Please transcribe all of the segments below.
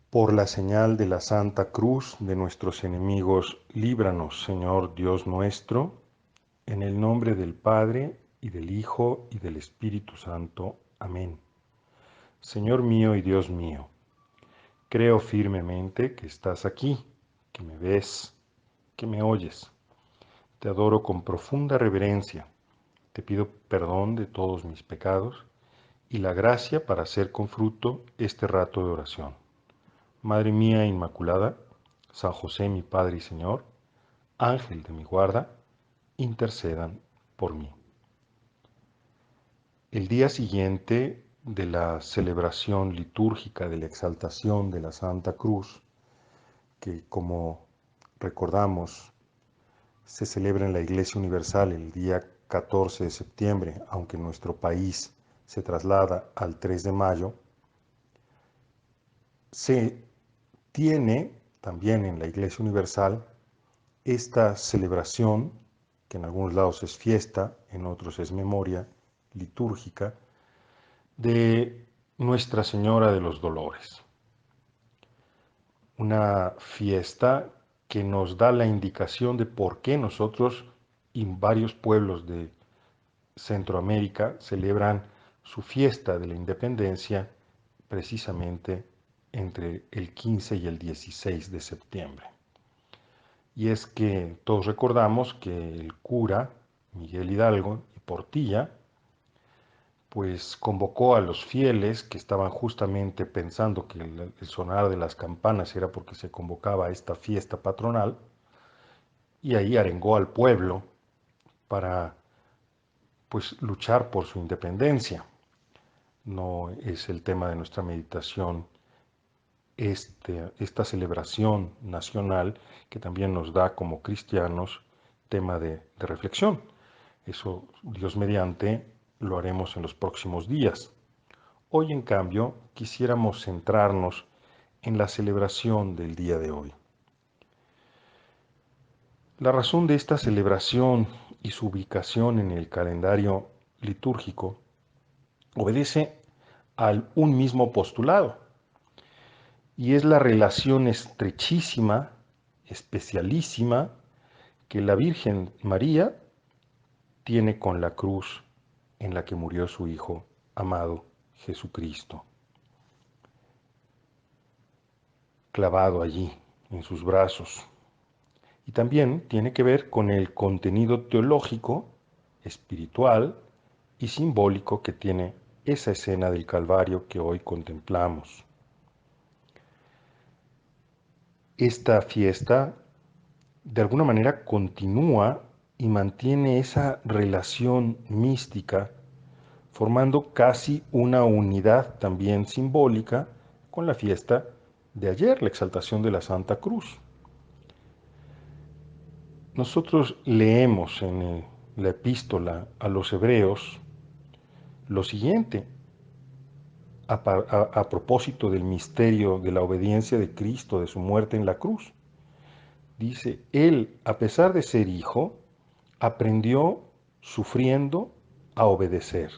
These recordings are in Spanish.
Por la señal de la Santa Cruz de nuestros enemigos, líbranos, Señor Dios nuestro, en el nombre del Padre, y del Hijo, y del Espíritu Santo. Amén. Señor mío y Dios mío, creo firmemente que estás aquí, que me ves, que me oyes. Te adoro con profunda reverencia. Te pido perdón de todos mis pecados y la gracia para hacer con fruto este rato de oración. Madre mía Inmaculada, San José mi Padre y Señor, Ángel de mi guarda, intercedan por mí. El día siguiente de la celebración litúrgica de la exaltación de la Santa Cruz, que como recordamos se celebra en la Iglesia Universal el día 14 de septiembre, aunque en nuestro país se traslada al 3 de mayo, se tiene también en la Iglesia Universal esta celebración, que en algunos lados es fiesta, en otros es memoria litúrgica, de Nuestra Señora de los Dolores. Una fiesta que nos da la indicación de por qué nosotros y varios pueblos de Centroamérica celebran su fiesta de la independencia precisamente entre el 15 y el 16 de septiembre. Y es que todos recordamos que el cura Miguel Hidalgo y Portilla pues convocó a los fieles que estaban justamente pensando que el sonar de las campanas era porque se convocaba a esta fiesta patronal, y ahí arengó al pueblo para pues luchar por su independencia. No es el tema de nuestra meditación esta celebración nacional que también nos da como cristianos tema de reflexión. Eso, Dios mediante, lo haremos en los próximos días. Hoy, en cambio, quisiéramos centrarnos en la celebración del día de hoy. La razón de esta celebración y su ubicación en el calendario litúrgico obedece a un mismo postulado, y es la relación estrechísima, especialísima, que la Virgen María tiene con la cruz en la que murió su Hijo amado Jesucristo, clavado allí en sus brazos. Y también tiene que ver con el contenido teológico, espiritual y simbólico que tiene esa escena del Calvario que hoy contemplamos. Esta fiesta de alguna manera continúa y mantiene esa relación mística, formando casi una unidad también simbólica con la fiesta de ayer, la exaltación de la Santa Cruz. Nosotros leemos en la epístola a los Hebreos lo siguiente, a propósito del misterio de la obediencia de Cristo, de su muerte en la cruz. Dice, Él, a pesar de ser hijo, aprendió sufriendo a obedecer,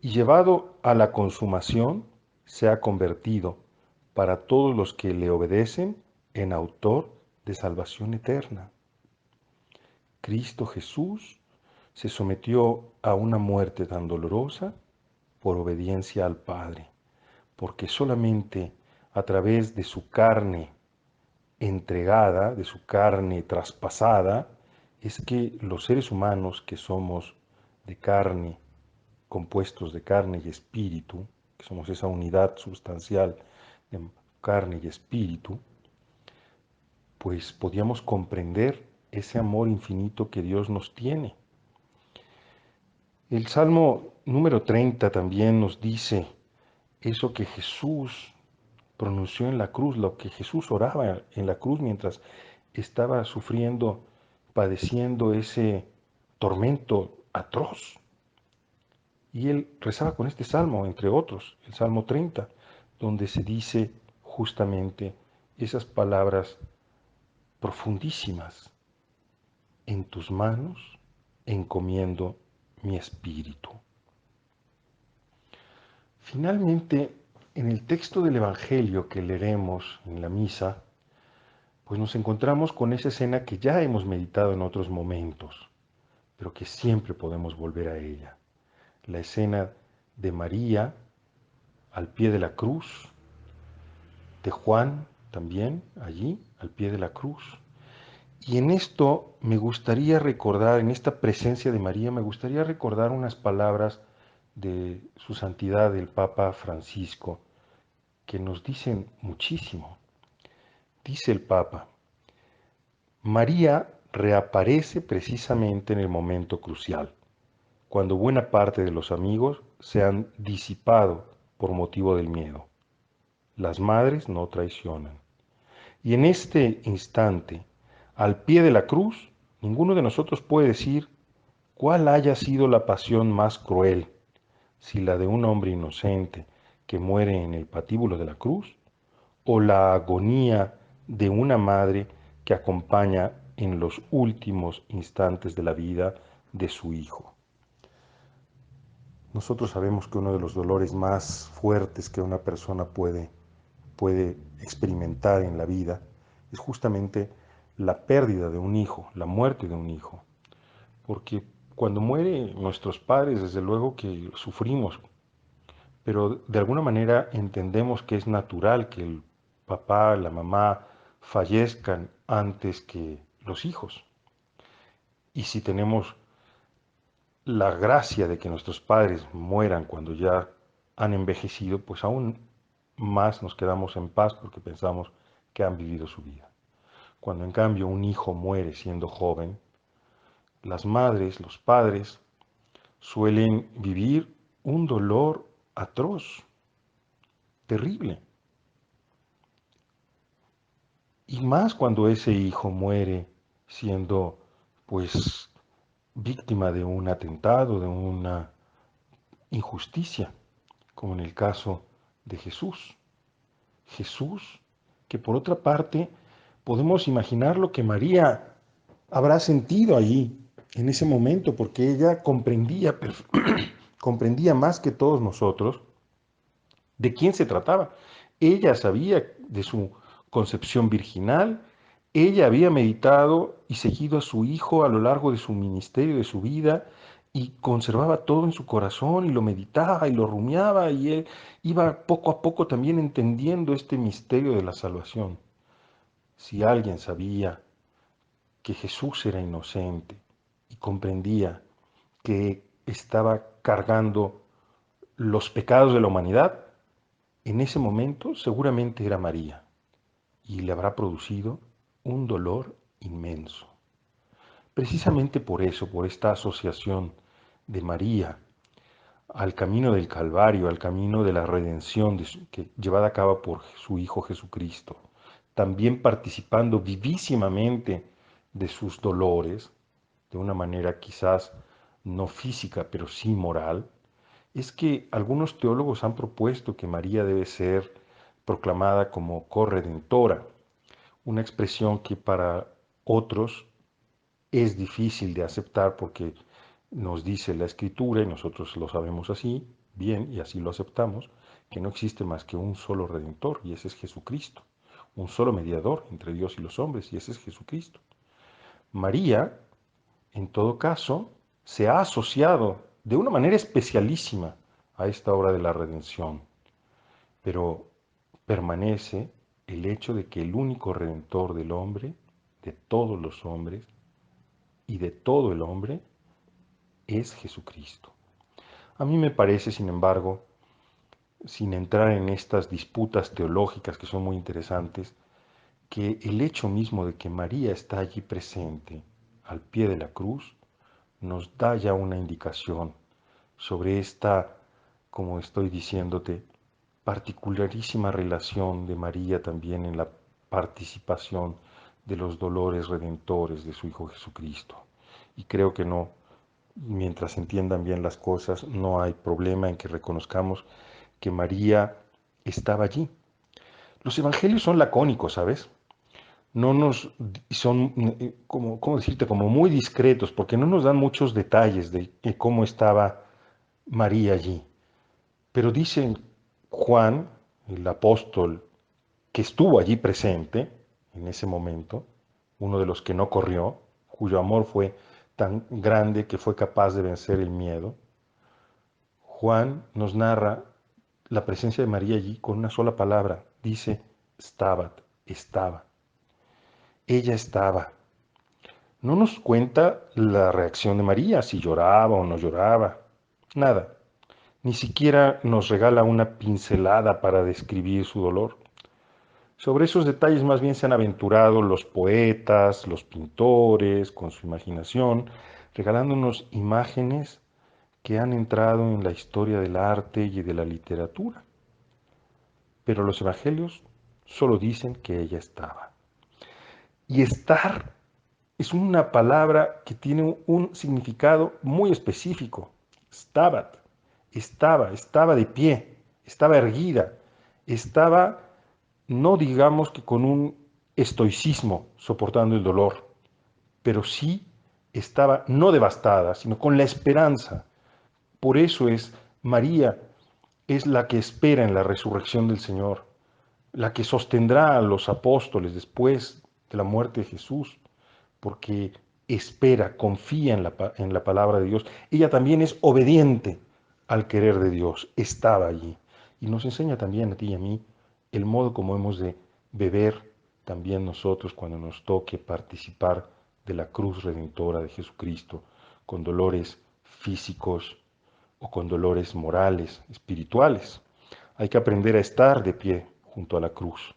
y llevado a la consumación, se ha convertido, para todos los que le obedecen, en autor de salvación eterna. Cristo Jesús se sometió a una muerte tan dolorosa por obediencia al Padre, porque solamente a través de su carne entregada, de su carne traspasada, es que los seres humanos que somos de carne, compuestos de carne y espíritu, que somos esa unidad sustancial de carne y espíritu, pues podíamos comprender ese amor infinito que Dios nos tiene. El Salmo número 30 también nos dice eso que Jesús pronunció en la cruz, lo que Jesús oraba en la cruz mientras estaba sufriendo, padeciendo ese tormento atroz. Y él rezaba con este salmo, entre otros, el Salmo 30, donde se dice justamente esas palabras profundísimas: en tus manos encomiendo mi espíritu. Finalmente, en el texto del Evangelio que leeremos en la misa, pues nos encontramos con esa escena que ya hemos meditado en otros momentos, pero que siempre podemos volver a ella. La escena de María al pie de la cruz, de Juan también allí al pie de la cruz. Y en esto me gustaría recordar, en esta presencia de María, me gustaría recordar unas palabras de su santidad el Papa Francisco, que nos dicen muchísimo. Dice el Papa, María reaparece precisamente en el momento crucial, cuando buena parte de los amigos se han disipado por motivo del miedo. Las madres no traicionan. Y en este instante, al pie de la cruz, ninguno de nosotros puede decir cuál haya sido la pasión más cruel, si la de un hombre inocente que muere en el patíbulo de la cruz, o la agonía de una madre que acompaña en los últimos instantes de la vida de su hijo. Nosotros sabemos que uno de los dolores más fuertes que una persona puede experimentar en la vida es justamente la pérdida de un hijo, la muerte de un hijo. Porque cuando mueren nuestros padres, desde luego que sufrimos, pero de alguna manera entendemos que es natural que el papá, la mamá fallezcan antes que los hijos. Y si tenemos la gracia de que nuestros padres mueran cuando ya han envejecido, pues aún más nos quedamos en paz porque pensamos que han vivido su vida. Cuando en cambio un hijo muere siendo joven, las madres, los padres, suelen vivir un dolor atroz, terrible. Y más cuando ese hijo muere siendo, pues, víctima de un atentado, de una injusticia, como en el caso de Jesús. Jesús, que por otra parte podemos imaginar lo que María habrá sentido allí, en ese momento, porque ella comprendía, comprendía más que todos nosotros de quién se trataba. Ella sabía de su concepción virginal, ella había meditado y seguido a su hijo a lo largo de su ministerio, de su vida, y conservaba todo en su corazón y lo meditaba y lo rumiaba y él iba poco a poco también entendiendo este misterio de la salvación. Si alguien sabía que Jesús era inocente y comprendía que estaba cargando los pecados de la humanidad, en ese momento seguramente era María y le habrá producido un dolor inmenso. Precisamente por eso, por esta asociación de María al camino del Calvario, al camino de la redención llevada a cabo por su Hijo Jesucristo, también participando vivísimamente de sus dolores, de una manera quizás no física, pero sí moral, es que algunos teólogos han propuesto que María debe ser proclamada como corredentora, una expresión que para otros es difícil de aceptar porque nos dice la Escritura, y nosotros lo sabemos así, bien, y así lo aceptamos, que no existe más que un solo Redentor, y ese es Jesucristo, un solo mediador entre Dios y los hombres, y ese es Jesucristo. María, en todo caso, se ha asociado de una manera especialísima a esta obra de la redención, pero permanece el hecho de que el único redentor del hombre, de todos los hombres y de todo el hombre, es Jesucristo. A mí me parece, sin embargo, sin entrar en estas disputas teológicas que son muy interesantes, que el hecho mismo de que María está allí presente, al pie de la cruz, nos da ya una indicación sobre esta, como estoy diciéndote, particularísima relación de María también en la participación de los dolores redentores de su Hijo Jesucristo. Y creo que no, mientras se entiendan bien las cosas, no hay problema en que reconozcamos que María estaba allí. Los evangelios son lacónicos, ¿sabes? No nos son, como, ¿cómo decirte? Como muy discretos, porque no nos dan muchos detalles de cómo estaba María allí. Pero dice Juan el apóstol que estuvo allí presente en ese momento, uno de los que no corrió, cuyo amor fue tan grande que fue capaz de vencer el miedo, Juan nos narra la presencia de María allí con una sola palabra. Dice, stabat, estaba. Ella estaba. No nos cuenta la reacción de María, si lloraba o no lloraba. Nada. Ni siquiera nos regala una pincelada para describir su dolor. Sobre esos detalles más bien se han aventurado los poetas, los pintores, con su imaginación, regalándonos imágenes que han entrado en la historia del arte y de la literatura. Pero los evangelios solo dicen que ella estaba. Y estar es una palabra que tiene un significado muy específico. Stabat, estaba de pie, estaba erguida, estaba, no digamos que con un estoicismo soportando el dolor, pero sí estaba no devastada, sino con la esperanza. Por eso María es la que espera en la resurrección del Señor, la que sostendrá a los apóstoles después de la muerte de Jesús, porque espera, confía en la palabra de Dios. Ella también es obediente al querer de Dios, estaba allí. Y nos enseña también a ti y a mí el modo como hemos de beber también nosotros cuando nos toque participar de la cruz redentora de Jesucristo, con dolores físicos o con dolores morales, espirituales. Hay que aprender a estar de pie junto a la cruz.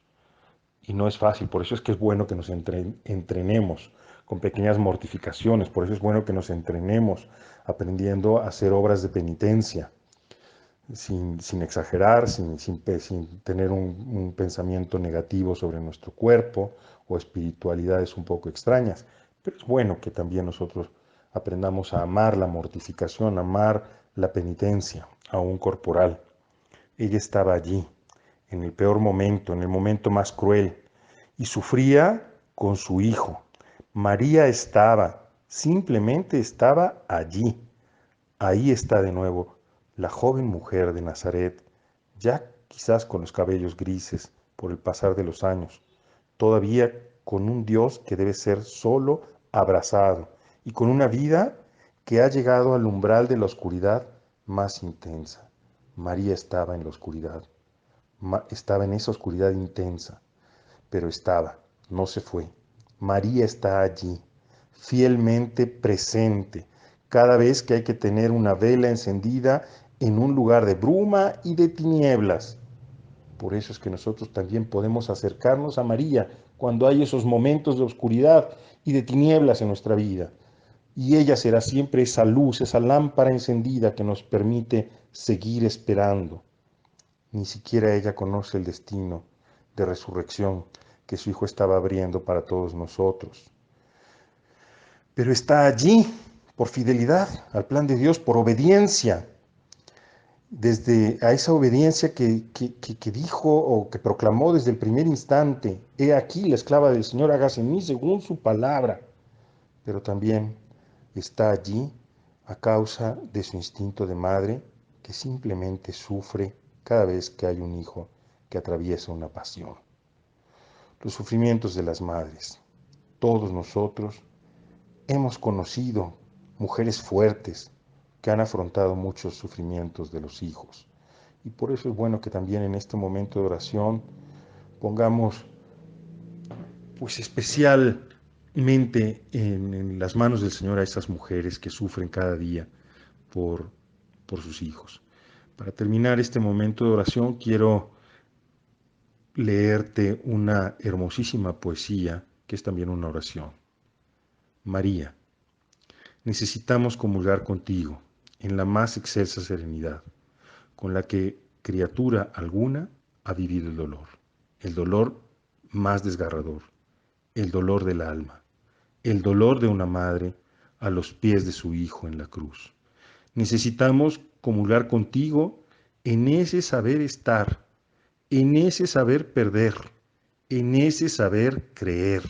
Y no es fácil, por eso es que es bueno que nos entrenemos con pequeñas mortificaciones, por eso es bueno que nos entrenemos aprendiendo a hacer obras de penitencia, sin exagerar, sin tener un pensamiento negativo sobre nuestro cuerpo o espiritualidades un poco extrañas. Pero es bueno que también nosotros aprendamos a amar la mortificación, amar la penitencia, aún corporal. Ella estaba allí, en el peor momento, en el momento más cruel, y sufría con su hijo. María estaba, simplemente estaba allí. Ahí está de nuevo la joven mujer de Nazaret, ya quizás con los cabellos grises por el pasar de los años, todavía con un Dios que debe ser solo abrazado y con una vida que ha llegado al umbral de la oscuridad más intensa. María estaba en la oscuridad, estaba en esa oscuridad intensa, pero estaba, no se fue. María está allí, fielmente presente, cada vez que hay que tener una vela encendida en un lugar de bruma y de tinieblas. Por eso es que nosotros también podemos acercarnos a María cuando hay esos momentos de oscuridad y de tinieblas en nuestra vida. Y ella será siempre esa luz, esa lámpara encendida que nos permite seguir esperando. Ni siquiera ella conoce el destino de resurrección que su Hijo estaba abriendo para todos nosotros. Pero está allí por fidelidad al plan de Dios, por obediencia, desde a esa obediencia que dijo o que proclamó desde el primer instante, he aquí la esclava del Señor, hágase en mí según su palabra, pero también está allí a causa de su instinto de madre que simplemente sufre cada vez que hay un hijo que atraviesa una pasión. Los sufrimientos de las madres. Todos nosotros hemos conocido mujeres fuertes que han afrontado muchos sufrimientos de los hijos. Y por eso es bueno que también en este momento de oración pongamos pues especialmente en las manos del Señor a esas mujeres que sufren cada día por, por sus hijos. Para terminar este momento de oración quiero leerte una hermosísima poesía que es también una oración. María, necesitamos comulgar contigo en la más excelsa serenidad, con la que criatura alguna ha vivido el dolor más desgarrador, el dolor del alma, el dolor de una madre a los pies de su hijo en la cruz. Necesitamos comulgar contigo en ese saber estar, en ese saber perder, en ese saber creer.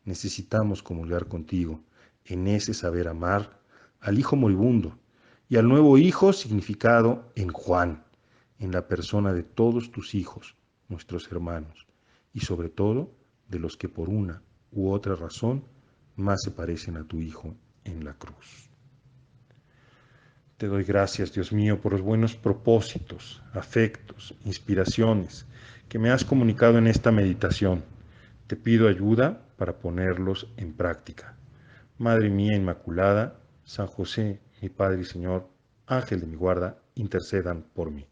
Necesitamos comulgar contigo en ese saber amar al hijo moribundo y al nuevo hijo significado en Juan, en la persona de todos tus hijos, nuestros hermanos, y sobre todo de los que por una u otra razón más se parecen a tu Hijo en la cruz. Te doy gracias, Dios mío, por los buenos propósitos, afectos, inspiraciones que me has comunicado en esta meditación. Te pido ayuda para ponerlos en práctica. Madre mía Inmaculada, San José, mi Padre y Señor, Ángel de mi guarda, intercedan por mí.